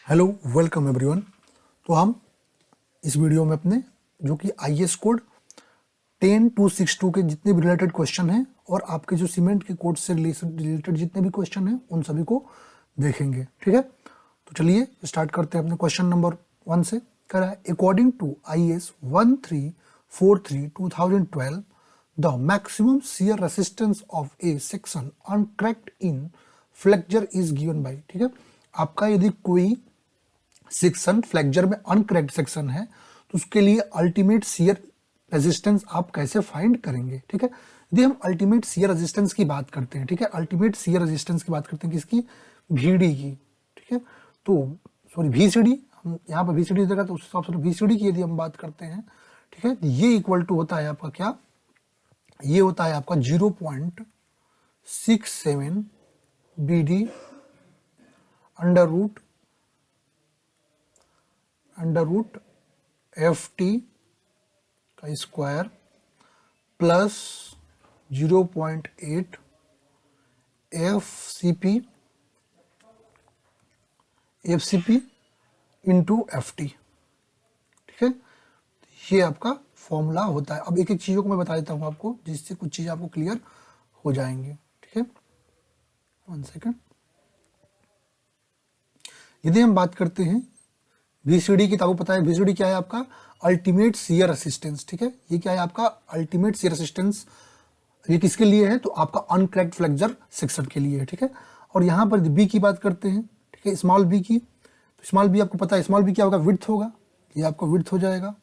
Hello welcome everyone. तो हम इस वीडियो में अपने जो कि IS कोड 10262 के जितने भी रिलेटेड क्वेश्चन हैं और आपके जो सीमेंट के कोड से रिलेटेड जितने भी क्वेश्चन हैं उन सभी को देखेंगे। ठीक है, तो चलिए स्टार्ट करते हैं अपने क्वेश्चन नंबर 1 से। कह रहा है according to IS 1343 2012 the maximum shear resistance of a section uncracked in flexure is given by. ठीक है, आपका यदि कोई सेक्शन फ्लेक्चर में अनक्रैक्ड सेक्शन है तो उसके लिए अल्टीमेट शियर रेजिस्टेंस आप कैसे फाइंड करेंगे। ठीक है, यदि हम अल्टीमेट शियर रेजिस्टेंस की बात करते हैं, ठीक है, अल्टीमेट शियर रेजिस्टेंस की बात करते हैं किसकी, VD की। ठीक है, तो सॉरी VCD, हम यहाँ पर VCD देगा तो उस हिसाब से VCD की यदि हम बात करते हैं, ठीक है, ये इक्वल टू होता है आपका क्या, ये होता है आपका 0.67 BD अंडर रूट FT का square plus 0.8 FCP into FT। ठीक है, ये आपका फॉर्मूला होता है। अब एक एक चीज़ों को मैं बता देता हूँ आपको, जिससे कुछ चीज़ें आपको क्लियर हो जाएंगे। ठीक है, 1 सेकेंड। यदि हम बात करते हैं VCD की, तो आपको पता है VCD क्या है आपका, अल्टीमेट शियर रेसिस्टेंस। ठीक है, ये क्या है आपका अल्टीमेट शियर रेसिस्टेंस, ये किसके लिए है, तो आपका अनक्रैक्ड फ्लेक्चर सेक्शन के लिए है। ठीक है, और यहाँ पर B की बात करते हैं, ठीक है, स्मॉल b की, तो स्मॉल b आपको पता है स्मॉल b क्या होगा, विड्थ होगा, ये आपका विड्थ हो जाएगा।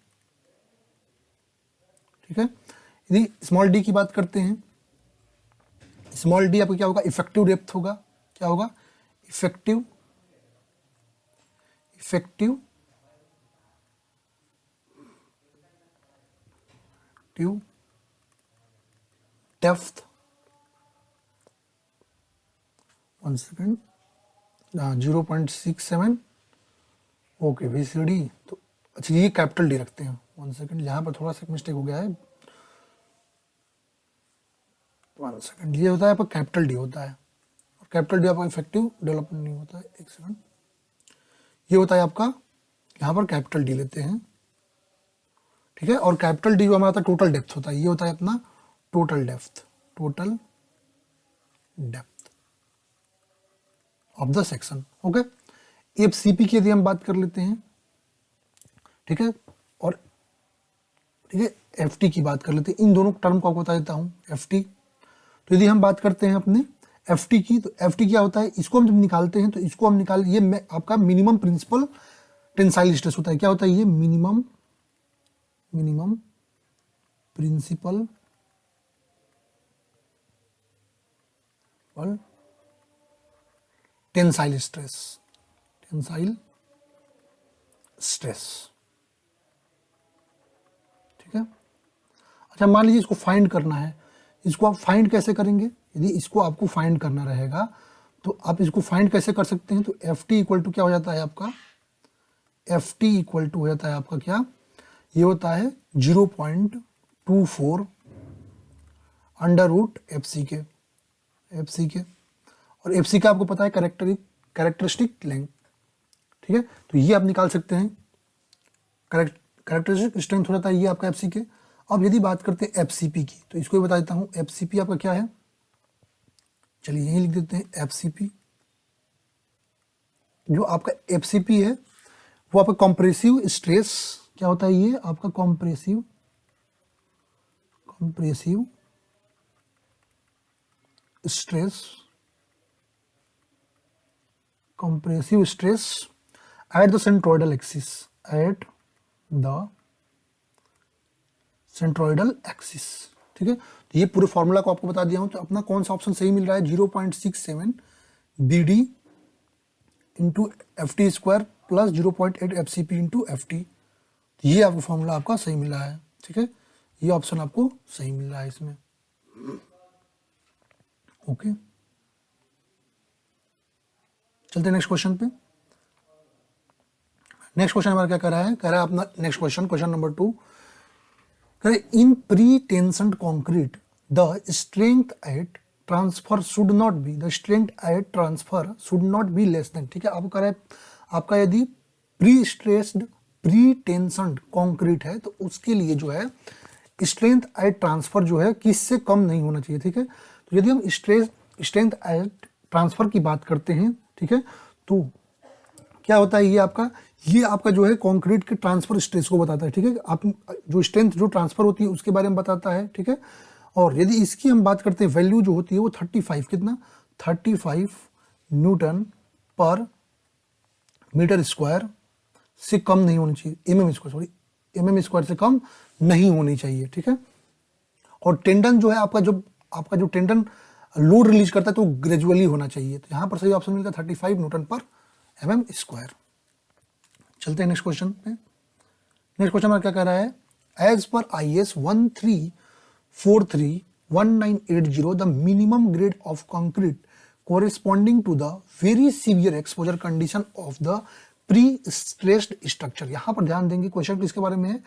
ठीक है, यदि स्मॉल d की बात करते हैं, स्मॉल d आपका क्या होगा, इफेक्टिव डेप्थ होगा, क्या होगा, effective depth. 1 second, 0.67 okay VCD। तो अच्छा ये कैपिटल D रखते हैं। 1 सेकेंड, यहाँ पर थोड़ा सा मिस्टेक हो गया है। 1 सेकेंड, ये होता है आपका कैपिटल D होता है, और कैपिटल D आपका इफेक्टिव डेवलपमेंट नहीं होता है। 1 सेकेंड, ये होता है आपका, यहाँ पर कैपिटल D लेते हैं। ठीक है, और कैपिटल D जो हमारा टोटल डेप्थ होता है, ये होता है अपना total depth of the section. Okay, FCP की यदि हम बात कर लेते हैं, ठीक है, और ठीक है FT की बात कर लेते हैं, इन दोनों टर्म को आपको बता देता हूँ। FT, तो यदि हम बात करते हैं अपने FT की, तो FT क्या होता है, इसको हम जब निकालते हैं तो इसको हम निकाल, ये आपका मिनिमम प्रिंसिपल टेंसाइल स्ट्रेस होता है। क्या होता है ये, मिनिमम प्रिंसिपल टेंसाइल स्ट्रेस। ठीक है, अच्छा मान लीजिए इसको फाइंड करना है, इसको आप फाइंड कैसे करेंगे, यदि इसको आपको फाइंड करना रहेगा तो आप इसको फाइंड कैसे कर सकते हैं, तो FT इक्वल टू क्या हो जाता है आपका, FT इक्वल टू हो जाता है आपका क्या, ये होता है 0.24 अंडर रूट FC के, और FC का आपको पता है कैरेक्टरिस्टिक लेंथ। ठीक है, तो ये आप निकाल सकते हैं, कैरेक्टरिस्टिक स्ट्रेंथ हो जाता है ये आपका FC के। अब यदि बात करते हैं FCP की, तो इसको भी बता देता हूँ, FCP आपका क्या है, चलिए यही लिख देते हैं FCP। जो आपका FCP है वो आपका कॉम्प्रेसिव स्ट्रेस, क्या होता है ये आपका compressive stress at the centroidal axis. ठीक है, तो ये पूरे फॉर्मूला को आपको बता दिया हूं, तो अपना कौन सा ऑप्शन सही मिल रहा है, 0.67 BD into FT square plus 0.8 FCP into FT। ये आपको फॉर्मूला आपका सही मिल रहा है। ठीक है, ये ऑप्शन आपको सही मिल रहा है इसमें। ओके, चलते नेक्स्ट क्वेश्चन पे। नेक्स्ट क्वेश्चन हमारा क्या कर रहा है, कह रहा है अपना नेक्स्ट क्वेश्चन नंबर 2, कह रहा है इन pre tension concrete the strength eight transfer should not be less than. ठीक है, आपको कह रहा है आपका यदि प्री स्ट्रेस्ड प्री टेंशनड कंक्रीट है तो उसके लिए जो है स्ट्रेंथ एट ट्रांसफर जो है किससे कम नहीं होना चाहिए, ठीक है। तो यदि हम स्ट्रेंथ एट ट्रांसफर की बात करते हैं, ठीक है, तो क्या होता है, ये आपका जो है कंक्रीट के ट्रांसफर स्ट्रेस को बताता है, ठीक है। आप जो स्ट्रेंथ जो ट्रांसफर होती है उसके बारे में बताता है, ठीक है। और यदि इसकी हम बात करते हैं वैल्यू जो होती है वो 35 कितना 35 न्यूटन पर मीटर स्क्वायर से कम नहीं होनी चाहिए, एमएम स्क्वायर से कम नहीं होनी चाहिए, ठीक है। और टेंडन जो है आपका जो टेंडन लोड रिलीज करता है तो ग्रेजुअली होना चाहिए। तो यहाँ पर सही ऑप्शन मिलेगा 35 न्यूटन पर एमएम स्क्वायर। चलते हैं नेक्स्ट क्वेश्चन पे। नेक्स्ट क्वेश्चन में क्या कह रहा है, as per IS 13431980 the minimum grade of concrete corresponding to the very severe exposure condition of the pre-stressed structure। यहां पर ध्यान देंगे क्वेश्चन किसके बारे में है,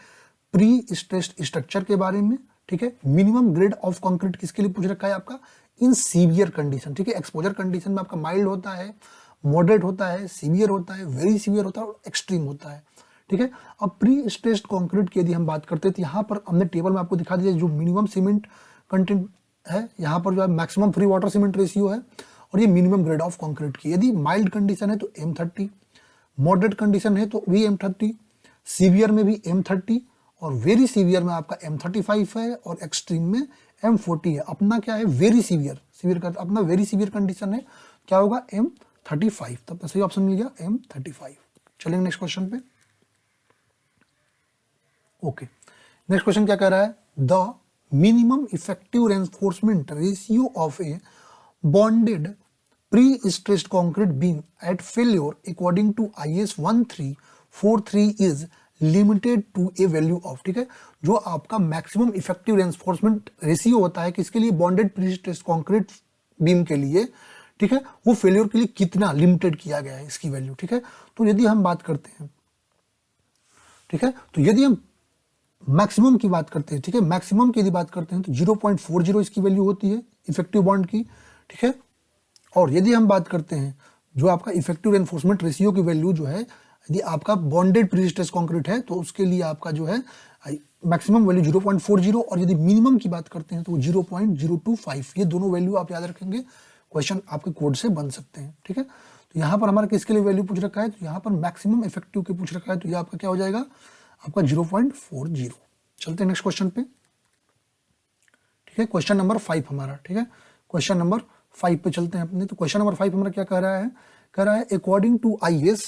प्री-स्ट्रेस्ड स्ट्रक्चर के बारे में, ठीक है। मिनिमम ग्रेड ऑफ कंक्रीट किसके लिए पूछ रखा है आपका, इन सीवियर कंडीशन, ठीक है। एक्सपोजर कंडीशन में आपका माइल्ड होता है, मॉडरेट होता है, सीवियर होता है, वेरी सीवियर होता है और एक्सट्रीम होता है, ठीक है। अब प्री स्ट्रेस्ड कंक्रीट की यदि हम बात करते हैं तो यहाँ पर हमने टेबल में आपको दिखा दिया जो मिनिमम सीमेंट कंटेंट है, यहाँ पर जो है maximum free water cement ratio है और ये मिनिमम ग्रेड ऑफ कंक्रीट की। यदि माइल्ड कंडीशन है तो M30, मॉडरेट कंडीशन है तो भी M30, सीवियर में भी M30 और वेरी सीवियर में आपका M35 है और एक्सट्रीम में M40 है। अपना क्या है वेरी सीवियर का अपना वेरी सीवियर कंडीशन है, क्या होगा M35। तब सही ऑप्शन मिल गया M35। चलेंगे नेक्स्ट क्वेश्चन पे। ओके, नेक्स्ट क्वेश्चन क्या कह रहा है, the minimum effective reinforcement ratio of A bonded pre-stressed concrete beam at failure according to IS 1343 is limited to a value of, ठीक है। जो आपका मैक्सिमम इफेक्टिव रेनफोर्समेंट रेशियो होता है किसके लिए, बॉन्डेड प्री-स्ट्रेस्ड कंक्रीट बीम के लिए, ठीक है, वो फेलियर के लिए कितना लिमिटेड किया गया है इसकी वैल्यू, ठीक है। तो यदि हम बात करते हैं, ठीक है, तो यदि हम मैक्सिमम की बात करते हैं, ठीक है, मैक्सिमम की यदि बात करते हैं तो 0.40 इसकी वैल्यू होती है इफेक्टिव बॉन्ड की, ठीक है। और यदि हम बात करते हैं जो आपका इफेक्टिव रेनफोर्समेंट रेशियो की वैल्यू जो है, यदि आपका बॉन्डेड प्री-स्ट्रेस्ड कंक्रीट है तो उसके लिए आपका जो है मैक्सिमम वैल्यू 0.40 और यदि मिनिमम की बात करते हैं तो 0.025। ये दोनों वैल्यू आप याद रखेंगे, क्वेश्चन आपके कोड से बन सकते हैं, ठीक है। तो यहाँ पर हमारा किसके लिए वैल्यू पूछ रखा है, तो यहाँ पर मैक्सिमम इफेक्टिव के पूछ रखा है, तो ये आपका क्या हो जाएगा आपका 0.40। चलते हैं नेक्स्ट क्वेश्चन पे, ठीक है। क्वेश्चन नंबर 5 हमारा, ठीक है, क्वेश्चन नंबर 5 पे चलते हैं अपने। तो क्वेश्चन नंबर 5 हमारा क्या कह रहा है, according to IS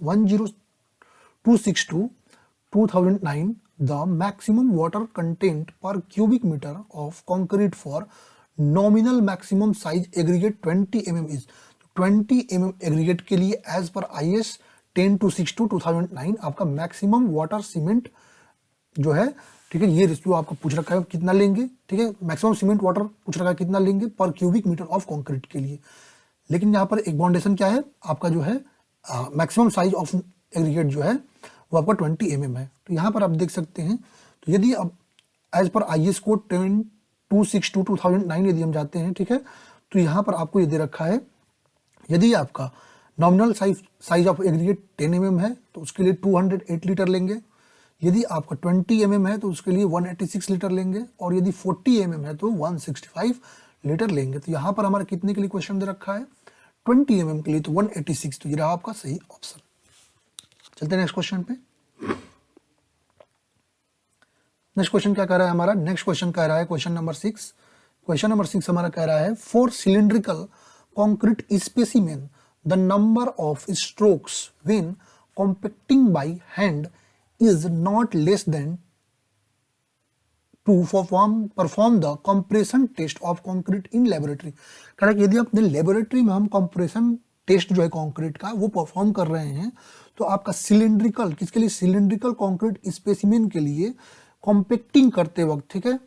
10262/2009 the maximum water content per cubic metre of concrete for nominal maximum size aggregate 20 mm is. 20 mm aggregate के लिए एज पर IS 10262/2009 आपका मैक्सिमम वाटर सीमेंट जो है, ठीक है, ये रेशियो आपको पूछ रखा है कितना लेंगे, ठीक है। मैक्सिमम सीमेंट वाटर पूछ रखा है कितना लेंगे पर क्यूबिक मीटर ऑफ कंक्रीट के लिए। लेकिन यहाँ पर एक बाउंडेशन क्या है आपका जो है मैक्सिमम साइज ऑफ एग्रीगेट जो है वो आपका 20 mm है। तो यहाँ पर आप देख सकते हैं, तो यदि अब एज पर IS कोड 10262/2009 यदि हम जाते हैं, ठीक है, तो यहाँ पर आपको ये दे रखा है, यदि आपका nominal size of aggregate 10 mm है तो उसके लिए 208 लीटर लेंगे। यदि आपका 20 mm है तो उसके लिए 186 लीटर लेंगे और यदि 40 mm है तो 165 लीटर लेंगे। तो यहाँ पर हमारा कितने के लिए क्वेश्चन दे रखा है, 20 mm के लिए तो 186। तो ये रहा आपका सही ऑप्शन। चलते हैं नेक्स्ट क्वेश्चन पे। नेक्स्ट क्वेश्चन क्या कह रहा है हमारा, नेक्स्ट क्वेश्चन कह रहा है क्वेश्चन नंबर 6। क्वेश्चन नंबर 6 हमारा कह रहा है for cylindrical concrete specimen the number of strokes when compacting by hand is not less than to perform the compression test of concrete in laboratory। कह रहा है कि यदि अपने लेबोरेटरी में हम कंप्रेशन टेस्ट जो है कंक्रीट का वो परफॉर्म कर रहे हैं तो आपका सिलिंड्रिकल किसके लिए, सिलिंड्रिकल कंक्रीट स्पेसिमेन के लिए कॉम्पैक्टिंग करते वक्त, ठीक है,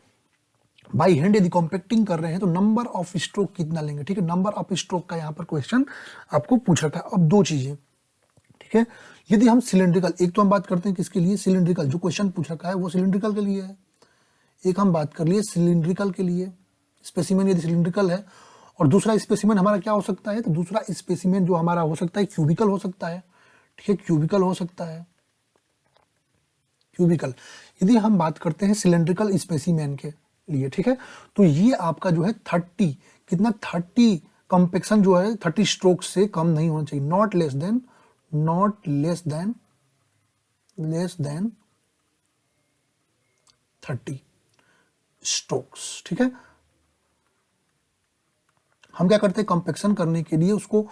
बाई हैंड यदि कॉम्पैक्टिंग कर रहे हैं तो नंबर ऑफ स्ट्रोक कितना लेंगे, ठीक है। नंबर ऑफ स्ट्रोक का यहाँ पर क्वेश्चन आपको पूछ रखा है। अब दो चीजें, ठीक है, यदि हम सिलिंड्रिकल, एक तो हम बात करते हैं किसके लिए, सिलिंड्रिकल जो क्वेश्चन पूछ रखा है वो सिलिंड्रिकल के लिए है, एक हम बात कर लिए सिलिंड्रिकल के लिए, स्पेसिमेन यदि सिलिंड्रिकल है और दूसरा स्पेसिमेन हमारा क्या हो सकता है, तो दूसरा स्पेसिमेन जो हमारा हो सकता है क्यूबिकल हो सकता है, ठीक है, क्यूबिकल हो सकता है, क्यूबिकल। यदि हम बात करते हैं सिलेंड्रिकल स्पेसिमेन के लिए, ठीक है, तो ये आपका जो है 30 कितना 30 कंपेक्शन जो है 30 स्ट्रोक से कम नहीं होना चाहिए, नॉट लेस देन 30 स्ट्रोक्स, ठीक है। हम क्या करते हैं, कंपेक्शन करने के लिए उसको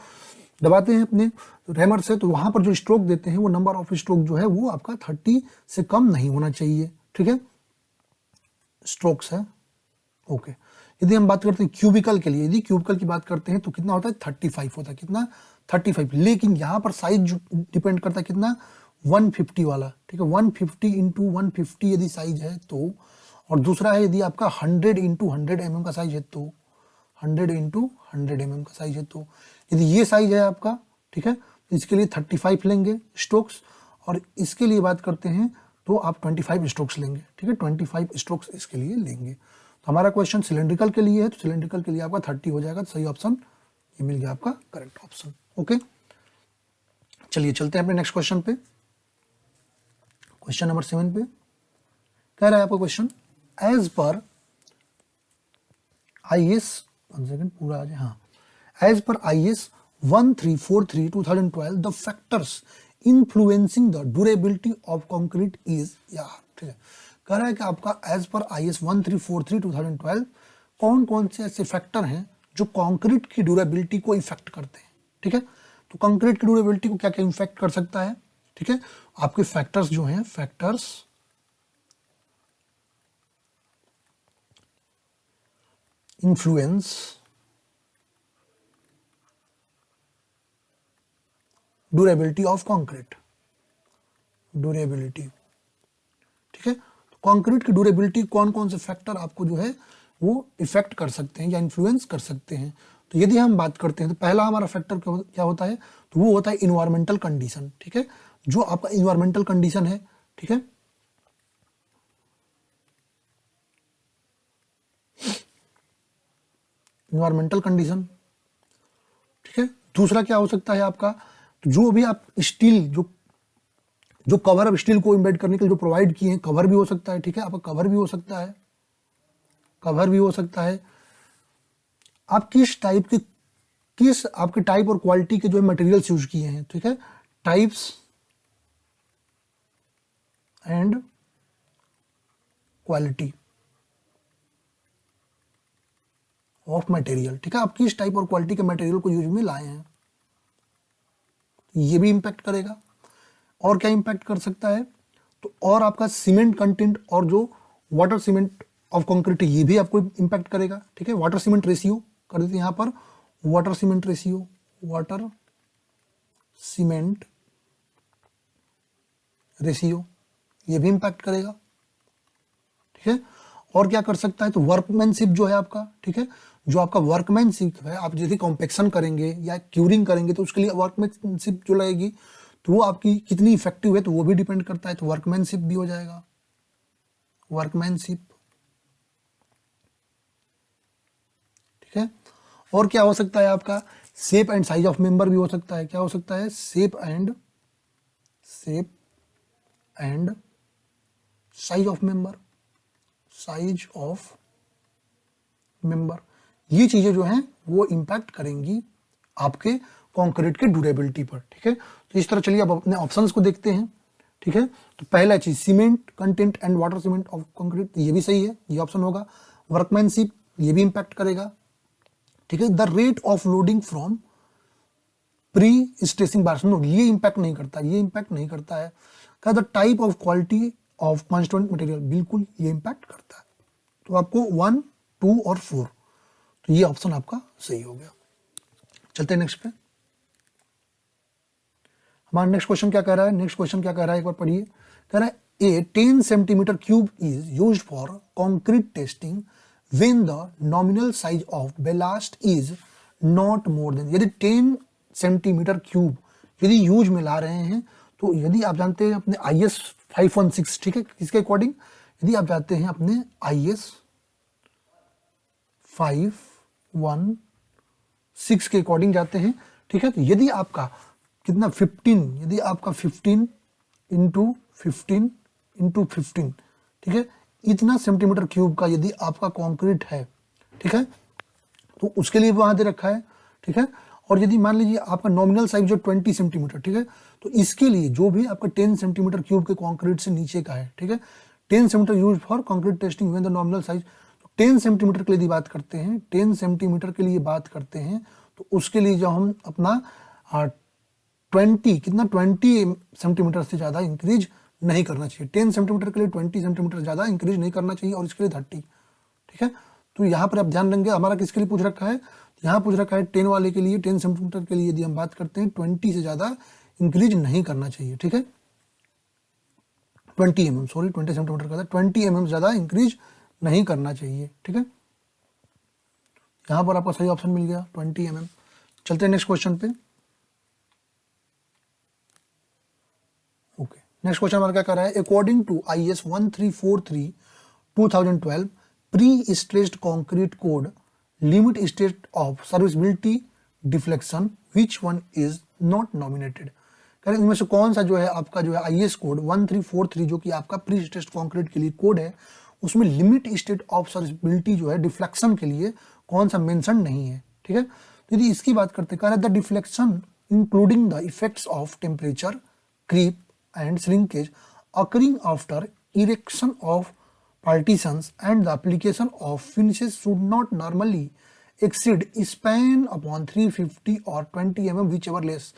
दबाते हैं अपने रैमर से, तो वहां पर जो स्ट्रोक देते हैं वो नंबर ऑफ स्ट्रोक जो है वो आपका 30 से कम नहीं होना चाहिए, ठीक है, स्ट्रोक्स है, ओके। यदि हम बात करते हैं क्यूबिकल के लिए, यदि क्यूबिकल की बात करते हैं तो कितना होता है 35 होता है, कितना 35, लेकिन यहाँ पर साइज डिपेंड करता है कितना 150 वाला, ठीक है, 150 इंटू 150 यदि साइज है तो, और दूसरा है यदि आपका 100 इंटू 100 mm का साइज है तो, 100 इंटू 100 mm का साइज है तो, यदि ये साइज है आपका, ठीक है, तो इसके लिए 35 लेंगे स्ट्रोक्स, और इसके लिए बात करते हैं तो आप 25 स्ट्रोक्स लेंगे, ठीक है, 25 स्ट्रोक्स इसके लिए लेंगे। तो हमारा क्वेश्चन सिलेंड्रिकल के लिए है, तो सिलेंड्रिकल के लिए आपका 30 हो जाएगा, तो सही ऑप्शन ये मिल गया आपका करेक्ट ऑप्शन, ओके। चलिए चलते हैं अपने नेक्स्ट क्वेश्चन पे, क्वेश्चन नंबर 7 पे कह रहा है आपका question, as per IS, one second पूरा आ जाए, हाँ, as per IS 1343/2012 the factors influencing the durability of concrete is, यार ठीक है, कह रहा है कि आपका एज पर IS 1343/2012 कौन कौन से ऐसे फैक्टर हैं जो कंक्रीट की ड्यूरेबिलिटी को इफेक्ट करते हैं, ठीक है। तो कंक्रीट की ड्यूरेबिलिटी को क्या क्या इफेक्ट कर सकता है, ठीक है, आपके फैक्टर्स जो हैं, factors influence durability of concrete, durability, ठीक है। तो कंक्रीट की ड्यूरेबिलिटी कौन कौन से फैक्टर आपको जो है वो इफेक्ट कर सकते हैं या इन्फ्लुएंस कर सकते हैं। तो यदि हम बात करते हैं तो पहला हमारा फैक्टर क्या होता है, तो वो होता है इन्वायरमेंटल कंडीशन, ठीक है, जो आपका इन्वायरमेंटल कंडीशन है, ठीक है, इन्वायरमेंटल कंडीशन, ठीक है। दूसरा क्या हो सकता है आपका, तो जो भी आप स्टील जो कवर अब स्टील को इम्बेड करने के लिए जो प्रोवाइड किए हैं, कवर भी हो सकता है, ठीक है, आपका कवर भी हो सकता है, कवर भी हो सकता है। आप किस आपके टाइप और क्वालिटी के जो मटेरियल्स यूज किए हैं, ठीक है, types and quality of material, ठीक है, आप किस टाइप और क्वालिटी के मटेरियल को यूज में लाए हैं, ये भी इंपैक्ट करेगा। और क्या इंपैक्ट कर सकता है, तो और आपका सीमेंट कंटेंट और जो वाटर सीमेंट ऑफ कंक्रीट ये भी आपको इंपैक्ट करेगा, ठीक है। वाटर सीमेंट रेशियो कर देते हैं यहाँ पर, water cement ratio, water cement ratio ये भी इंपैक्ट करेगा, ठीक है। और क्या कर सकता है, तो वर्कमैनशिप जो है आपका, ठीक है, जो आपका वर्कमैनशिप है, आप यदि कॉम्पेक्शन करेंगे या क्यूरिंग करेंगे तो उसके लिए वर्कमैनशिप जो लगेगी तो वो आपकी कितनी इफेक्टिव है तो वो भी डिपेंड करता है, तो वर्कमैनशिप भी हो जाएगा, वर्कमैनशिप, ठीक है। और क्या हो सकता है आपका, shape and size of member भी हो सकता है, क्या हो सकता है, shape and size of member, size of member, ये चीजें जो हैं वो इंपैक्ट करेंगी आपके कंक्रीट के ड्यूरेबिलिटी पर, ठीक है। तो इस तरह चलिए अब अपने ऑप्शंस को देखते हैं, ठीक है। तो पहला चीज cement content and water cement of concrete, ये भी सही है, ये ऑप्शन होगा। वर्कमैनशिप ये भी इंपैक्ट करेगा, ठीक है। The rate of loading from pre stressing bars, no ये इंपैक्ट नहीं करता, ये इंपैक्ट नहीं करता है। क्या the type of quality of constituent material, बिल्कुल ये इंपैक्ट करता है। तो आपको 1, 2 और 4, तो ये ऑप्शन आपका सही हो गया। चलते हैं नेक्स्ट पे। हमारा नेक्स्ट क्वेश्चन क्या कह रहा है, नेक्स्ट क्वेश्चन क्या कह रहा है, एक बार पढ़िए। कह रहा है ए 10 centimetre cube is used for concrete testing when the nominal size of ballast is not more than, यदि 10 सेंटीमीटर क्यूब यदि यूज में ला रहे हैं, तो यदि आप जानते हैं अपने IS 516, ठीक है, इसके अकॉर्डिंग यदि आप जाते हैं अपने IS 516 6 के अकॉर्डिंग जाते हैं, ठीक है। तो यदि आपका कितना 15, यदि आपका 15 इंटू 15, ठीक है, इतना सेंटीमीटर क्यूब का यदि आपका कंक्रीट है, ठीक है, तो उसके लिए वहां दे रखा है, ठीक है। और यदि मान लीजिए आपका नॉमिनल साइज जो 20 सेंटीमीटर, ठीक है, तो इसके लिए जो भी आपका 10 सेंटीमीटर क्यूब के कंक्रीट से नीचे का है, ठीक है, 10 centimetre use for concrete testing when the nominal size, 10 centimetre के लिए यदि बात करते हैं, 10 सेंटीमीटर के लिए बात करते हैं, तो उसके लिए जो हम अपना 20 कितना 20 सेंटीमीटर से ज़्यादा इंक्रीज नहीं करना चाहिए। 10 सेंटीमीटर के लिए 20 सेंटीमीटर ज़्यादा इंक्रीज नहीं करना चाहिए, और इसके लिए 30, ठीक है। तो यहाँ पर आप ध्यान देंगे हमारा किसके लिए पूछ रखा है, यहाँ पूछ रखा है 10 वाले के लिए, 10 सेंटीमीटर के लिए यदि हम बात करते हैं 20 से ज़्यादा इंक्रीज नहीं करना चाहिए, ठीक है। 20 mm, सॉरी 20 सेंटीमीटर का था, 20 mm ज़्यादा इंक्रीज नहीं करना चाहिए, ठीक है। यहाँ पर आपका सही ऑप्शन मिल गया 20 mm। चलते हैं नेक्स्ट क्वेश्चन पे। ओके, नेक्स्ट क्वेश्चन हमारा क्या कर रहा है, according to IS 1343/2012 pre stressed concrete code limit state of serviceability deflection which one is not nominated. कह रहे इनमें से कौन सा जो है आपका जो है IS कोड 1343 जो कि आपका प्री स्ट्रेस्ड कंक्रीट के लिए कोड है, उसमें लिमिट स्टेट ऑफ सर्विसबिलिटी जो है डिफ्लेक्शन के लिए कौन सा मेंशन नहीं है, ठीक है। तो यदि इसकी बात करते हैं, the deflection including the effects of temperature, creep and shrinkage occurring after erection of partitions and the application of finishes should not normally exceed span upon 350 or 20 mm whichever less।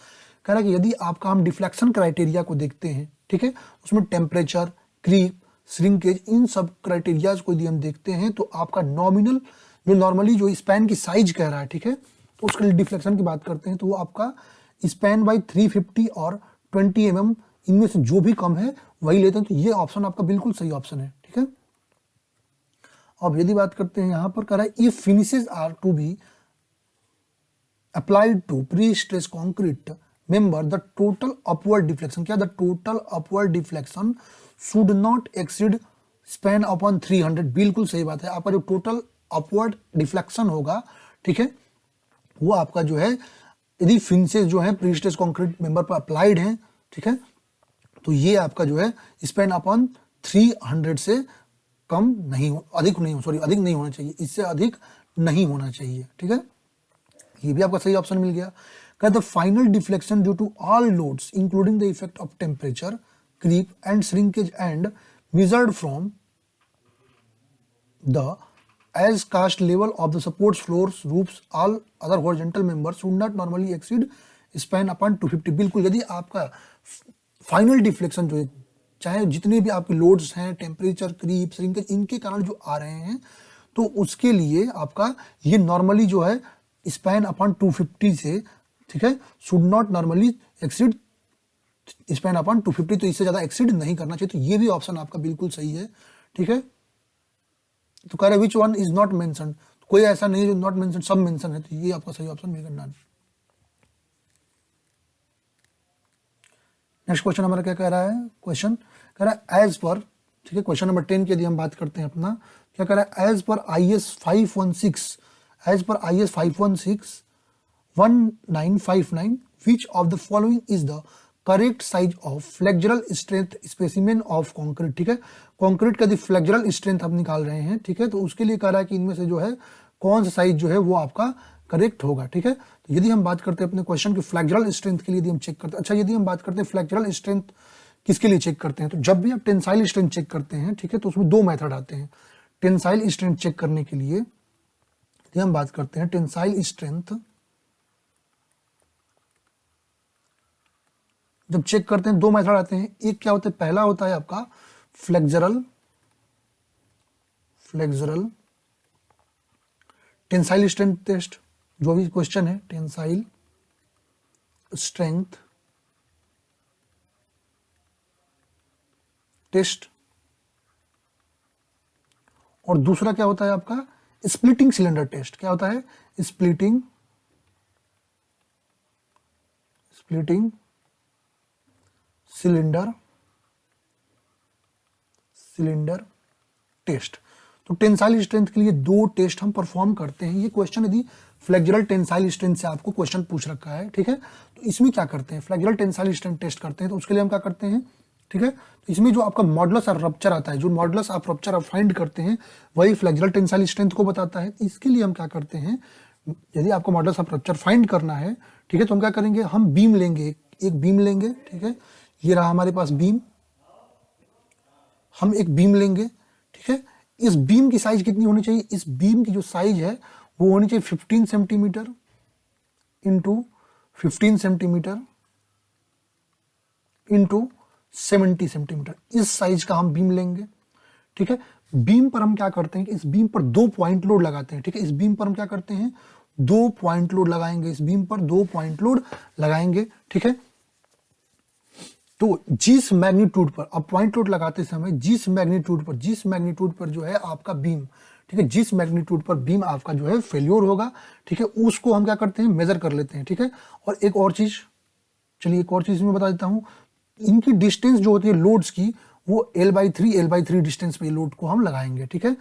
कह रहा है कि यदि आपका हम डिफ्लेक्शन क्राइटेरिया को देखते हैं, ठीक है, उसमें टेम्परेचर, क्रीप, श्रिंकेज, इन सब क्राइटेरियाज को यदि हम देखते हैं, तो आपका नॉमिनल जो नॉर्मली जो स्पैन की साइज कह रहा है, ठीक है, तो उसके लिए डिफ्लेक्शन की बात करते हैं तो वो आपका स्पैन बाई 350 और 20 mm इनमें से जो भी कम है वही लेते हैं। तो ये ऑप्शन आपका बिल्कुल सही ऑप्शन है, ठीक है। अब यदि बात करते हैं यहां पर कह रहा है if finishes are to be applied to pre stress concrete member the total upward deflection, क्या the total upward deflection should not exceed span upon 300। बिल्कुल सही बात है, आपका जो टोटल अपवर्ड डिफ्लेक्शन होगा, ठीक है, वो आपका जो है यदि फिनिशेज जो है प्री स्ट्रेस कॉन्क्रीट मेंबर पर अप्लाइड हैं, ठीक है, तो ये आपका जो है स्पैन अपॉन 300 से कम नहीं हो, अधिक नहीं हो, सॉरी अधिक नहीं होना चाहिए, इससे अधिक नहीं होना चाहिए, ठीक है। ये भी आपका सही ऑप्शन मिल गया। The final deflection due to all loads including the effect of temperature, creep and shrinkage and measured from the as cast level of the supports, floors, roofs, all other horizontal members should not normally exceed span upon 250। बिल्कुल, यदि आपका final deflection जो है, चाहे जितने भी आपके loads हैं, टेम्परेचर, क्रीप, श्रिंकेज, इनके कारण जो आ रहे हैं, तो उसके लिए आपका ये नॉर्मली जो है स्पैन अपॉन 250 से, ठीक है, should not normally exceed span upon 250, तो इससे ज्यादा एक्सीड नहीं करना चाहिए। तो ये भी ऑप्शन आपका बिल्कुल सही है, ठीक है। तो कह रहे विच वन इज नॉट मेंशन, कोई ऐसा नहीं जो नॉट मेंशन, सब मेंशन है, तो ये आपका सही ऑप्शन मिल गया। नेक्स्ट क्वेश्चन हमारा क्या कह रहा है, क्वेश्चन कह रहा है एज पर, ठीक है, क्वेश्चन नंबर 10 की यदि हम बात करते हैं अपना, क्या कह रहा है as per IS 516, as per IS 516/1959 which of the following is the correct size of flexural strength specimen of concrete, ठीक है, कॉन्क्रीट का यदि फ्लेक्चरल स्ट्रेंथ हम निकाल रहे हैं, ठीक है, तो उसके लिए कह रहा है कि इनमें से जो है कौन सा साइज जो है वो आपका करेक्ट होगा, ठीक है। तो यदि हम बात करते हैं अपने क्वेश्चन की फ्लेक्चरल स्ट्रेंथ के लिए यदि हम चेक करते हैं, अच्छा यदि हम बात करते हैं फ्लेक्चरल स्ट्रेंथ किसके लिए चेक करते हैं, तो जब भी आप टेंसाइल स्ट्रेंथ चेक करते हैं, ठीक है, तो उसमें दो मेथड आते हैं टेंसाइल स्ट्रेंथ चेक करने के लिए। यदि हम बात करते हैं टेंसाइल स्ट्रेंथ जब चेक करते हैं, दो मेथड आते हैं, एक क्या होता है, पहला होता है आपका फ्लेक्चरल टेंसाइल स्ट्रेंथ टेस्ट, जो भी क्वेश्चन है टेंसाइल स्ट्रेंथ टेस्ट, और दूसरा क्या होता है आपका स्प्लिटिंग सिलेंडर टेस्ट। क्या होता है, स्प्लिटिंग सिलेंडर टेस्ट। तो टेंसाइल स्ट्रेंथ के लिए 2 टेस्ट हम परफॉर्म करते हैं। ये क्वेश्चन यदि फ्लेक्सुरल टेंसाइल स्ट्रेंथ से आपको क्वेश्चन पूछ रखा है, ठीक है, तो इसमें क्या करते हैं, फ्लेक्सुरल टेंसाइल स्ट्रेंथ टेस्ट करते हैं। तो उसके लिए हम क्या करते हैं, ठीक है, तो इसमें जो आपका मॉडुलस ऑफ रप्चर आता है, जो मॉडुलस ऑफ रप्चर आप फाइंड करते हैं वही फ्लेक्सुरल टेंसाइल स्ट्रेंथ को बताता है। इसके लिए हम क्या करते हैं, यदि आपको मॉडुलस ऑफ रप्चर फाइंड करना है, ठीक है, तो हम क्या करेंगे, हम बीम लेंगे, एक बीम लेंगे, ठीक है, ये रहा हमारे पास बीम, हम एक बीम लेंगे, ठीक है। इस बीम की साइज कितनी होनी चाहिए, इस बीम की जो साइज है वो होनी चाहिए 15 centimetre into 15 centimetre into 70 centimetre, इस साइज का हम बीम लेंगे, ठीक है। बीम पर हम क्या करते हैं कि इस बीम पर 2 पॉइंट लोड लगाते हैं, ठीक है, इस बीम पर हम क्या करते हैं, 2 पॉइंट लोड लगाएंगे, इस बीम पर 2 पॉइंट लोड लगाएंगे, ठीक है। तो जिस मैग्नीट्यूड पर, अब पॉइंट लोड लगाते समय जिस मैग्नीट्यूड पर जो है आपका बीम, ठीक है, जिस मैग्नीट्यूड पर बीम आपका जो है फेल्योर होगा, ठीक है, उसको हम क्या करते हैं, मेजर कर लेते हैं, ठीक है। और एक और चीज, चलिए एक और चीज मैं बता देता हूं, इनकी डिस्टेंस जो होती है लोड्स की, वो L/3 डिस्टेंस पे लोड को हम लगाएंगे, ठीक है।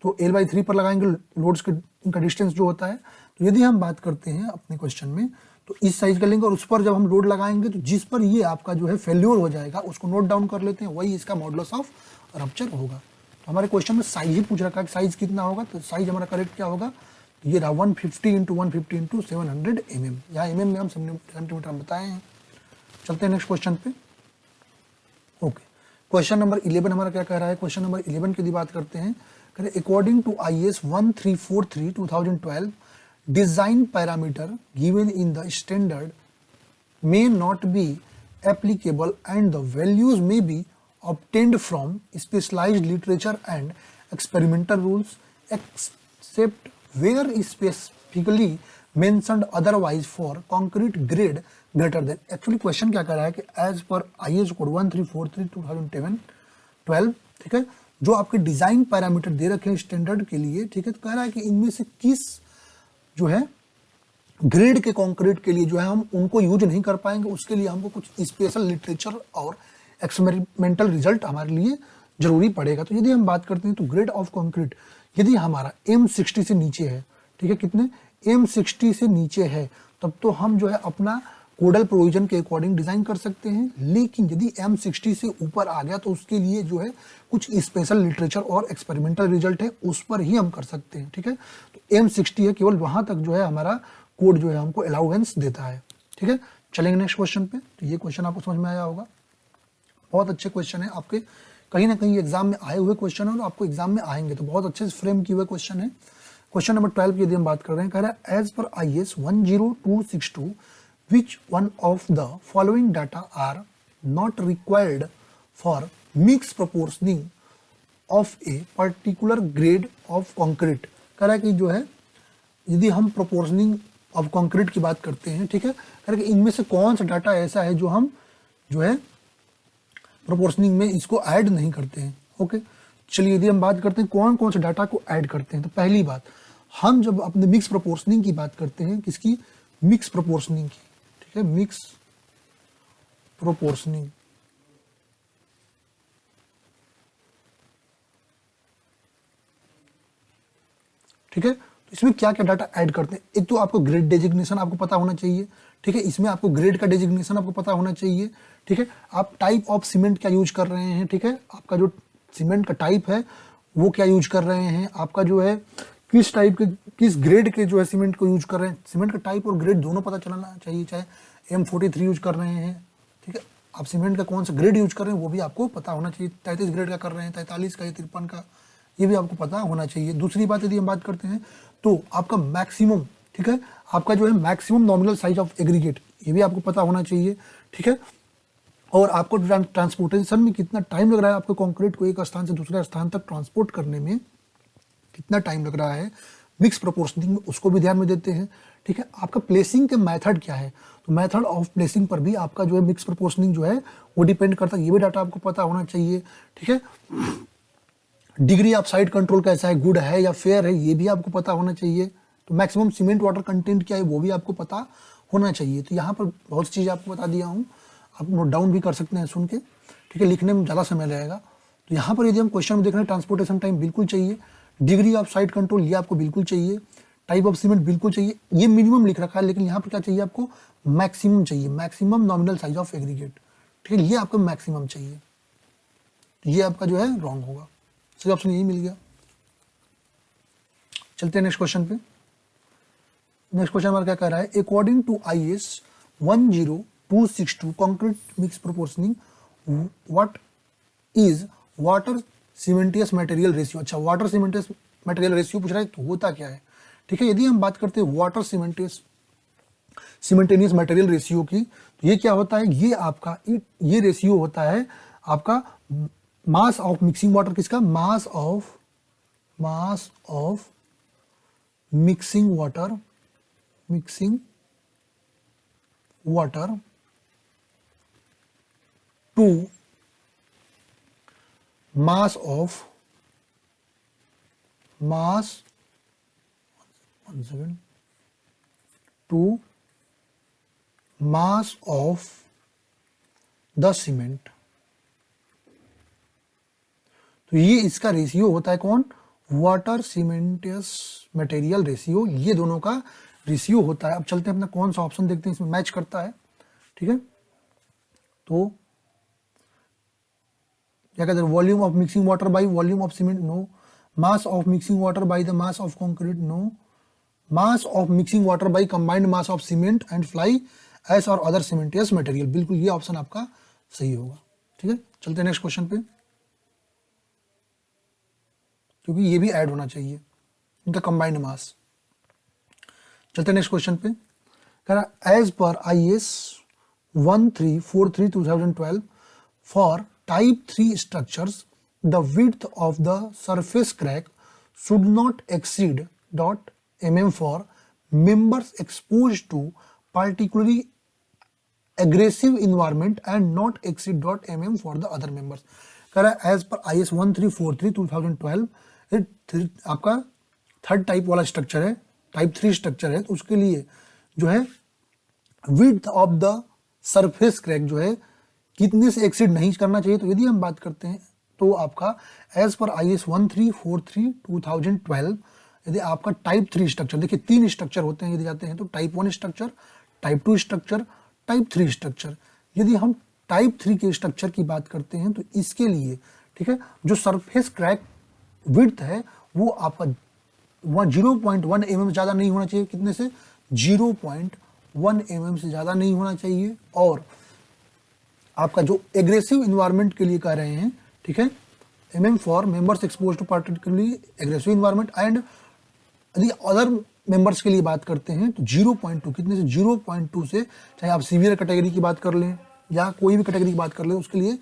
तो L/3 पर लगाएंगे लोड्स के, इनका डिस्टेंस जो होता है। तो यदि हम बात करते हैं अपने क्वेश्चन में, तो इस साइज का लेंगे और उस पर जब हम लोड लगाएंगे तो जिस पर ये आपका जो है फेल्योर हो जाएगा उसको नोट डाउन कर लेते हैं, वही इसका मॉडुलस ऑफ रप्चर होगा। तो हमारे क्वेश्चन में साइज ही पूछ रखा है कि साइज कितना होगा, तो साइज हमारा करेक्ट क्या होगा, ये रहा 150 इंटू 700 mm, यहाँ mm में हम सेंटीमीटर हम बताए हैं। चलते हैं नेक्स्ट क्वेश्चन पे। ओके, क्वेश्चन नंबर 11 हमारा क्या कह रहा है, क्वेश्चन नंबर 11 की बात करते हैं, according to IS 1343 2012 design parameter given in the standard may not be applicable and the values may be obtained from specialized literature and experimental rules except where specifically mentioned otherwise for concrete grade greater than। Actually question क्या कर रहा है कि as per IS code 1343 2012, ठीक है, जो आपके design parameter दे रखे हैं स्टैंडर्ड के लिए, ठीक है, तो कह रहा है कि इनमें से किस जो है ग्रेड के कंक्रीट के लिए जो है हम उनको यूज नहीं कर पाएंगे, उसके लिए हमको कुछ स्पेशल लिटरेचर और एक्सपेरिमेंटल रिजल्ट हमारे लिए जरूरी पड़ेगा। तो यदि हम बात करते हैं तो ग्रेड ऑफ कंक्रीट यदि हमारा M60 से नीचे है, ठीक है, कितने M60 से नीचे है, तब तो हम जो है अपना कोडल प्रोविजन के अकॉर्डिंग डिजाइन कर सकते हैं। लेकिन यदि M60 से ऊपर आ गया तो उसके लिए जो है कुछ स्पेशल लिटरेचर और एक्सपेरिमेंटल रिजल्ट है, उस पर ही हम कर सकते हैं, ठीक है। तो M60 है, केवल वहां तक जो है हमारा कोड जो है हमको अलाउंस देता है, ठीक है। चलेंगे नेक्स्ट क्वेश्चन पे। तो ये क्वेश्चन आपको समझ में आया होगा, बहुत अच्छे क्वेश्चन है, आपके कहीं ना कहीं एग्जाम में आए हुए क्वेश्चन है और आपको एग्जाम में आएंगे, तो बहुत अच्छे से फ्रेम किए हुए क्वेश्चन है। क्वेश्चन नंबर 12 की यदि हम बात कर रहे हैं, कह रहा है as per IS 10262 which one of the following data are not required for mixed proportioning of a particular grade of concrete। कह रहा है कि जो है यदि हम प्रोपोर्शनिंग ऑफ कंक्रीट की बात करते हैं, ठीक है, कह रहा है कि इनमें से कौन सा डाटा ऐसा है जो हम जो है प्रोपोर्शनिंग में इसको ऐड नहीं करते हैं। ओके, चलिए यदि हम बात करते हैं कौन कौन से डाटा को ऐड करते हैं, तो पहली बात, हम जब अपने मिक्स प्रोपोर्शनिंग की बात करते हैं, किसकी, मिक्स प्रोपोर्शनिंग की, ठीक है, मिक्स प्रोपोर्शनिंग, ठीक है, तो इसमें क्या क्या डाटा ऐड करते हैं। एक तो आपको ग्रेड डेजिग्नेशन आपको पता होना चाहिए, ठीक है, इसमें आपको ग्रेड का डेजिग्नेशन आपको पता होना चाहिए, ठीक है, आप टाइप ऑफ सीमेंट क्या यूज कर रहे हैं, ठीक है, आपका जो सीमेंट का टाइप है वो क्या यूज कर रहे हैं, आपका जो है किस टाइप के, किस ग्रेड के जो है सीमेंट को यूज कर रहे हैं, सीमेंट का टाइप और ग्रेड दोनों पता चलना चाहिए, चाहे M43 यूज कर रहे हैं, ठीक है, आप सीमेंट का कौन सा ग्रेड यूज कर रहे हैं वो भी आपको पता होना चाहिए, 33 ग्रेड का कर रहे हैं, 43 का या 53 का, ये भी आपको पता होना चाहिए। दूसरी बात यदि हम बात करते हैं तो आपका मैक्सिमम, ठीक है, आपका जो है maximum nominal size of aggregate, ये भी आपको पता होना चाहिए, ठीक है, और आपको ट्रांसपोर्टेशन में कितना टाइम लग रहा है, आपको कंक्रीट को एक स्थान से दूसरे स्थान तक ट्रांसपोर्ट करने में कितना टाइम लग रहा है, मिक्स प्रोपोर्शनिंग में उसको भी ध्यान में देते हैं, ठीक है। आपका प्लेसिंग के मेथड क्या है, तो मेथड ऑफ प्लेसिंग पर भी आपका जो है मिक्स प्रोपोर्शनिंग जो है वो डिपेंड करता है, ये भी डाटा आपको पता होना चाहिए, ठीक है। डिग्री ऑफ साइड कंट्रोल कैसा है, गुड है या फेयर है, ये भी आपको पता होना चाहिए। तो मैक्सिमम सीमेंट वाटर कंटेंट क्या है वो भी आपको पता होना चाहिए। तो यहाँ पर बहुत सी चीज़ें आपको बता दिया हूँ, आप नोट डाउन भी कर सकते हैं सुन के, ठीक है, लिखने में ज़्यादा समय लगेगा। तो यहाँ पर यदि हम क्वेश्चन में देख रहे हैं ट्रांसपोर्टेशन टाइम बिल्कुल चाहिए, डिग्री ऑफ साइट कंट्रोल ये आपको बिल्कुल चाहिए, टाइप ऑफ सीमेंट बिल्कुल चाहिए, ये मिनिमम लिख रखा है, लेकिन यहाँ पर क्या चाहिए आपको, मैक्सिमम चाहिए, maximum nominal size of aggregate, ठीक है, ये आपको मैक्सिमम चाहिए, ये आपका जो है रॉन्ग होगा, सही ऑप्शन यही मिल गया। चलते हैं नेक्स्ट क्वेश्चन पे। नेक्स्ट क्वेश्चन हमारा क्या कह रहा है, according to IS 10262 concrete mix proportioning what is water cementitious material ratio. अच्छा, वाटर सीमेंटियस मटेरियल रेशियो पूछ रहा है, तो होता क्या है, ठीक है। यदि हम बात करते हैं वाटर सीमेंटेनियस मटेरियल रेशियो की, तो ये क्या होता है, ये आपका ये रेशियो होता है आपका मास ऑफ मिक्सिंग वाटर, किसका, mass of mixing water to mass of the cement. तो ये इसका रेशियो होता है कौन, वाटर सीमेंटियस मटेरियल रेशियो, ये दोनों का रेशियो होता है। अब चलते हैं अपना कौन सा ऑप्शन देखते हैं इसमें मैच करता है, ठीक है। तो क्या कहते हैं, volume of mixing water by volume of cement, no. Mass of mixing water by the mass of concrete, no. Mass of mixing water by combined mass of cement and fly ash और other सीमेंटियस material, बिल्कुल ये option आपका सही होगा, ठीक है। चलते हैं नेक्स्ट क्वेश्चन पे, क्योंकि ये भी ऐड होना चाहिए इनका कंबाइंड मास। चलते हैं नेक्स्ट क्वेश्चन पे, कह रहा as per IS 1343/2012 for type 3 structures the width of the surface crack should not exceed .mm for members exposed to particularly aggressive environment and not exceed .mm for the other members। कह रहा है as per IS 1343/2012 आपका third type वाला structure है, type 3 structure है, तो उसके लिए जो है width of the surface crack जो है कितने से एक्सीड नहीं करना चाहिए। तो यदि हम बात करते हैं तो आपका एज पर IS 1343/2012 यदि आपका टाइप 3 स्ट्रक्चर, देखिए 3 स्ट्रक्चर होते हैं यदि जाते हैं तो type 1 structure, type 2 structure, type 3 structure. यदि हम टाइप 3 के स्ट्रक्चर की बात करते हैं तो इसके लिए, ठीक है, जो सरफेस क्रैक विड्थ है वो आपका 0.1 mm ज़्यादा नहीं होना चाहिए, कितने से, 0.1 mm से ज़्यादा नहीं होना चाहिए। और आपका जो एग्रेसिव इन्वायरमेंट के लिए कह रहे हैं, ठीक है, mm for members exposed to particularly aggressive environment and यदि अदर मेंबर्स के लिए बात करते हैं तो 0.2, कितने से, 0.2 से, चाहे आप सीवियर कैटेगरी की बात कर लें या कोई भी कैटेगरी की बात कर लें, उसके लिए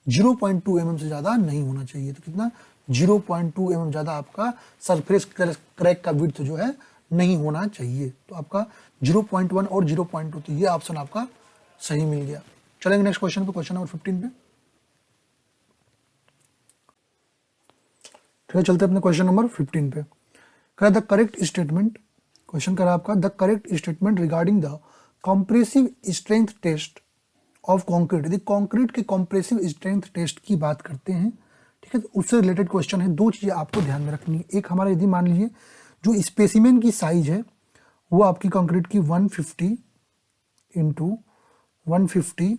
0.2 mm से ज़्यादा नहीं होना चाहिए। तो कितना, 0.2 mm ज़्यादा आपका सरफेस क्रैक का विड्थ जो है नहीं होना चाहिए। तो आपका 0.1 और 0.2, तो ये ऑप्शन आपका सही मिल गया। चलेंगे नेक्स्ट क्वेश्चन पे, क्वेश्चन नंबर 15 पे, ठीक है। चलते हैं अपने क्वेश्चन नंबर 15 पे। कह द करेक्ट स्टेटमेंट, क्वेश्चन करा आपका the correct statement regarding the compressive strength test of concrete. यदि कॉन्क्रीट के कॉम्प्रेसिव स्ट्रेंथ टेस्ट की बात करते हैं, ठीक है, तो उससे रिलेटेड क्वेश्चन है। दो चीज़ें आपको ध्यान में रखनी है। एक हमारा यदि मान लीजिए जो स्पेसिमेन की साइज है वो आपकी कंक्रीट की 150 इंटू 150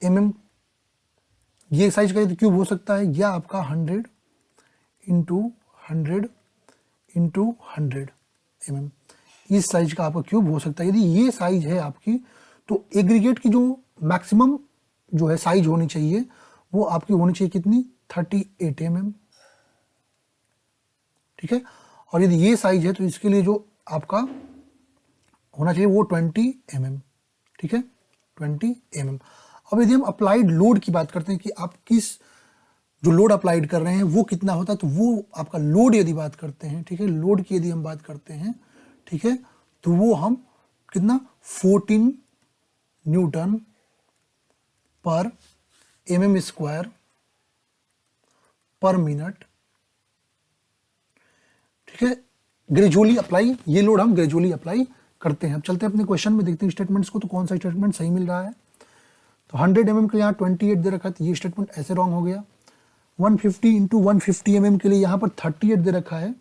mm ये साइज का क्यूब हो सकता है, या आपका 100 इंटू 100 mm इस साइज का आपका क्यूब हो सकता है। यदि ये साइज है आपकी, तो एग्रीगेट की जो मैक्सिमम जो है साइज होनी चाहिए वो आपकी होनी चाहिए कितनी, 38 mm, ठीक है। और यदि ये साइज है तो इसके लिए जो आपका होना चाहिए वो 20 mm, ठीक है, 20 mm। अब यदि हम अप्लाइड लोड की बात करते हैं कि आप किस जो लोड अप्लाइड कर रहे हैं वो कितना होता है, तो वो आपका लोड यदि बात करते हैं, ठीक है, लोड की यदि हम बात करते हैं, ठीक है, तो वो हम कितना, 14 न्यूटन पर mm स्क्वायर पर मिनट, ठीक है, ग्रेजुअली अप्लाई, ये लोड हम ग्रेजुअली अप्लाई करते हैं। अब चलते हैं अपने क्वेश्चन में, देखते हैं स्टेटमेंट्स को, तो कौन सा स्टेटमेंट सही मिल रहा है। तो 100 mm के यहाँ 28 दे रखा है, तो ये स्टेटमेंट ऐसे रॉन्ग हो गया। 150 इंटू 150 mm के लिए यहाँ पर 38 दे रखा है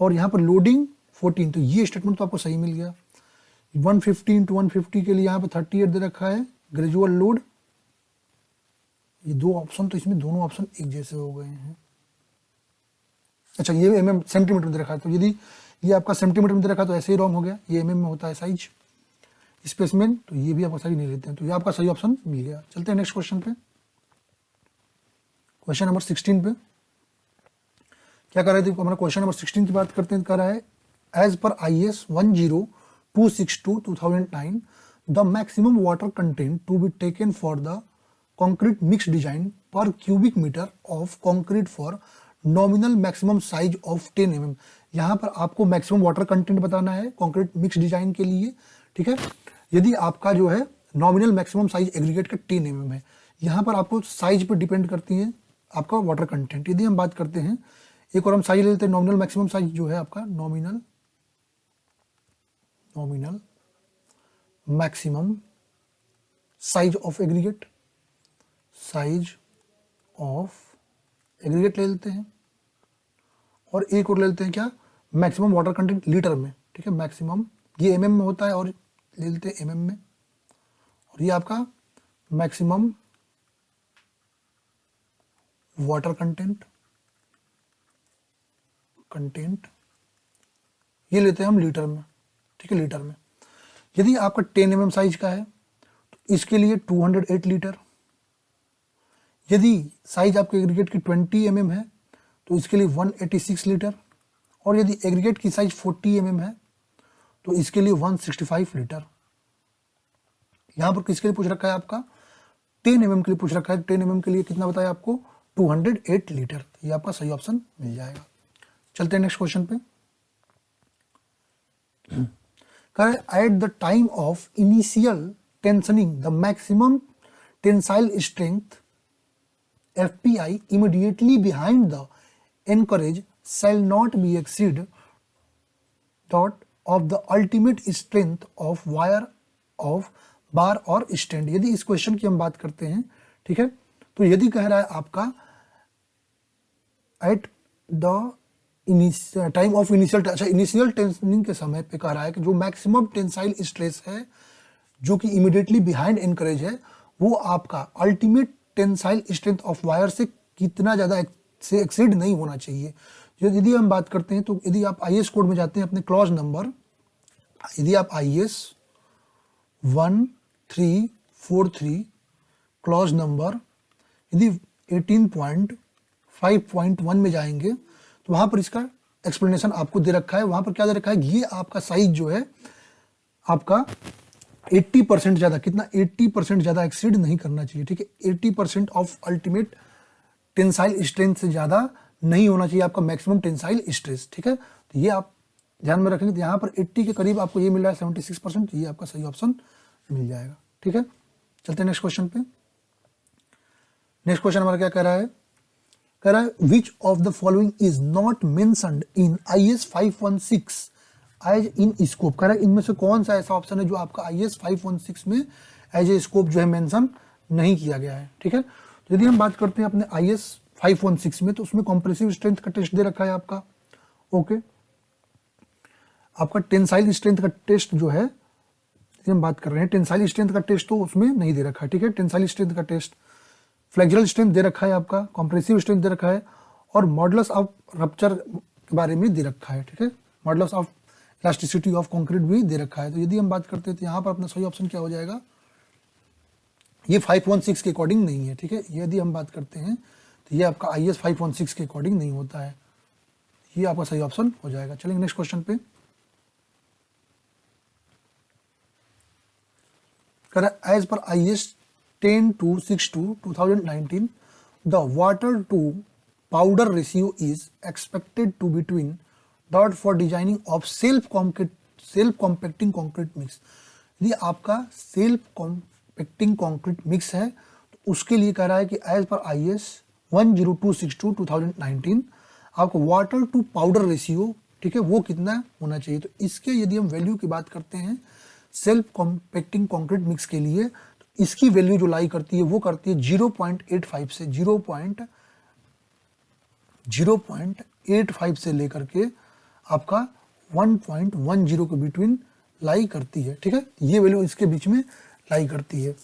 और यहाँ पर लोडिंग 14, तो ये स्टेटमेंट तो आपको सही मिल गया। 150 इंटू 150 के लिए यहाँ पर 38 दे रखा है, ग्रेजुअल लोड। ये दो ऑप्शन, तो इसमें दोनों ऑप्शन एक जैसे हो गए हैं। अच्छा, ये mm सेंटीमीटर में दे रखा है, तो यदि ये आपका सेंटीमीटर में दे रखा है तो ऐसे ही रॉन्ग हो गया। ये mm में होता है साइज स्पेसमेन, तो ये भी आपका सही नहीं लेते हैं, तो ये आपका सही ऑप्शन मिल गया। चलते हैं नेक्स्ट क्वेश्चन पे। क्वेश्चन नंबर 16 पे क्या कर रहे थे, हमारा क्वेश्चन नंबर 16 की बात करते हैं। कर रहा है as per IS 10262/2009 the maximum water content to be taken for the concrete mix design per cubic meter of concrete for nominal maximum size of 10 mm। यहाँ पर आपको मैक्सिमम वाटर कंटेंट बताना है कंक्रीट मिक्स डिजाइन के लिए, ठीक है। यदि आपका जो है नॉमिनल मैक्सिमम साइज एग्रीगेट का 10 mm है, यहाँ पर आपको साइज पर डिपेंड करती है आपका वाटर कंटेंट। यदि हम बात करते हैं, एक और हम साइज ले लेते हैं, नॉमिनल मैक्सिमम साइज जो है आपका nominal maximum size of aggregate, size of aggregate ले लेते हैं, और एक और ले लेते हैं क्या, मैक्सिमम वाटर कंटेंट लीटर में, ठीक है। मैक्सिमम ये mm में होता है और ले लेते हैं mm में, और ये आपका मैक्सिमम वाटर कंटेंट ये लेते हैं हम लीटर में, ठीक है, लीटर में। यदि आपका 10 mm साइज का है तो इसके लिए 208 लीटर। यदि साइज आपके एग्रीगेट की 20 mm है तो इसके लिए 186 लीटर, और यदि एग्रीगेट की साइज 40 mm है तो इसके लिए 165 लीटर। यहाँ पर किसके लिए पूछ रखा है, आपका 10 mm के लिए पूछ रखा है। 10 mm के लिए कितना बताया आपको, 208 लीटर। ये आपका सही ऑप्शन मिल जाएगा। चलते हैं नेक्स्ट क्वेश्चन पे। At the time of initial tensioning the maximum tensile strength FPI immediately behind the anchorage shall not be exceed dot of the ultimate strength of wire of bar और stand। यदि इस question की हम बात करते हैं, ठीक है, तो यदि कह रहा है आपका at the time of initial, अच्छा इनिशियल टेंशनिंग के समय पे कह रहा है कि जो मैक्सिमम टेंसाइल स्ट्रेस है जो कि इमीडिएटली बिहाइंड एनकरेज है, वो आपका ultimate tensile strength of wire से कितना ज़्यादा से एक्सीड नहीं होना चाहिए। यदि हम बात करते हैं तो यदि आप IS कोड में जाते हैं अपने क्लॉज नंबर, यदि आप IS 1343 क्लॉज नंबर यदि 18.5.1 में जाएंगे तो वहाँ पर इसका एक्सप्लेनेशन आपको दे रखा है। वहाँ पर क्या दे रखा है, ये आपका साइज जो है आपका 80% ज़्यादा, कितना 80% ज़्यादा एक्सीड नहीं करना चाहिए, ठीक है। 80% ऑफ अल्टीमेट टेंसाइल स्ट्रेंथ से ज़्यादा नहीं होना चाहिए आपका मैक्सिमम टेंसाइल स्ट्रेस, ठीक है। तो ये आप ध्यान में रखेंगे। तो यहाँ पर 80 के करीब आपको ये मिल रहा है 76%, ये आपका सही ऑप्शन मिल जाएगा, ठीक है। चलते हैं नेक्स्ट क्वेश्चन पे। नेक्स्ट क्वेश्चन हमारा क्या कह रहा है, कह रहा है which of the following is not mentioned in IS 516 as in scope. कह रहा है इनमें से कौन सा ऐसा ऑप्शन है जो आपका IS 516 में एज ए स्कोप जो है मेंशन नहीं किया गया है, ठीक है। तो यदि हम बात करते हैं अपने IS 516 में, तो उसमें कॉम्प्रेसिव स्ट्रेंथ का टेस्ट दे रखा है आपका, ओके। आपका टेंसाइल स्ट्रेंथ का टेस्ट जो है, यदि हम बात कर रहे हैं टेंसाइल स्ट्रेंथ का टेस्ट तो उसमें नहीं दे रखा है, ठीक है। टेंसाइल स्ट्रेंथ का टेस्ट, फ्लेक्सुरल स्ट्रेंथ दे रखा है आपका, कॉम्प्रेसिव स्ट्रेंथ दे रखा है, और मॉडुलस ऑफ रप्चर के बारे में दे रखा है, ठीक है। Modulus of elasticity of concrete भी दे रखा है। तो यदि हम बात करते हैं तो यहाँ पर अपना सही ऑप्शन क्या हो जाएगा, ये 516 के अकॉर्डिंग नहीं है, ठीक है। यदि हम बात करते हैं तो ये आपका IS 516 के अकॉर्डिंग नहीं होता है, ये आपका सही ऑप्शन हो जाएगा। चलेंगे नेक्स्ट क्वेश्चन पे। As per IS 10-62/2019 the water to powder ratio is expected to between dot for designing of self compacting concrete mix. यदि आपका सेल्फ कॉम्पैक्टिंग कंक्रीट मिक्स है तो उसके लिए कह रहा है कि एज पर IS 10262/2019 आपको वाटर टू पाउडर रेशियो, ठीक है, वो कितना होना चाहिए। तो इसके यदि हम वैल्यू की बात करते हैं सेल्फ कॉम्पैक्टिंग कंक्रीट मिक्स के लिए, तो इसकी वैल्यू जो लाई करती है वो करती है 0.85 से 0.85 से लेकर के आपका 1.10 के बिटवीन लाई करती है, ठीक है। ये वैल्यू इसके बीच में लाई करती है।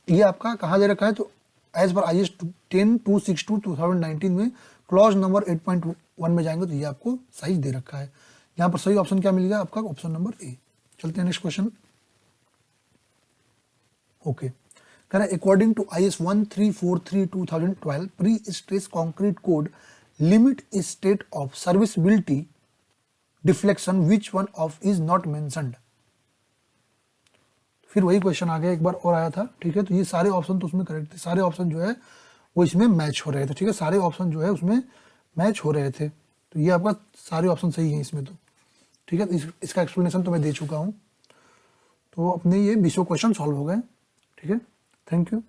ये आपका कहाँ दे रखा है, तो एज पर IS 10-262/2019 में क्लॉज नंबर 8.1 में जाएंगे तो ये आपको साइज दे रखा है। यहाँ पर सही ऑप्शन क्या मिलेगा आपका, ऑप्शन नंबर ए। चलते हैं नेक्स्ट क्वेश्चन। ओके, कह रहा है according to IS 1343/2012 pre stress concrete code limit state of serviceability deflection which one of is not mentioned. फिर वही क्वेश्चन आ गया, एक बार और आया था, ठीक है। तो ये सारे ऑप्शन तो उसमें करेक्ट थे, सारे ऑप्शन जो है वो इसमें मैच हो रहे थे, ठीक है। सारे ऑप्शन जो है उसमें मैच हो रहे थे, तो ये आपका सारे ऑप्शन सही है इसमें तो, ठीक है। इसका एक्सप्लेनेशन तो मैं दे चुका हूँ। तो अपने ये 20 क्वेश्चन सॉल्व हो गए, ठीक है। Thank you.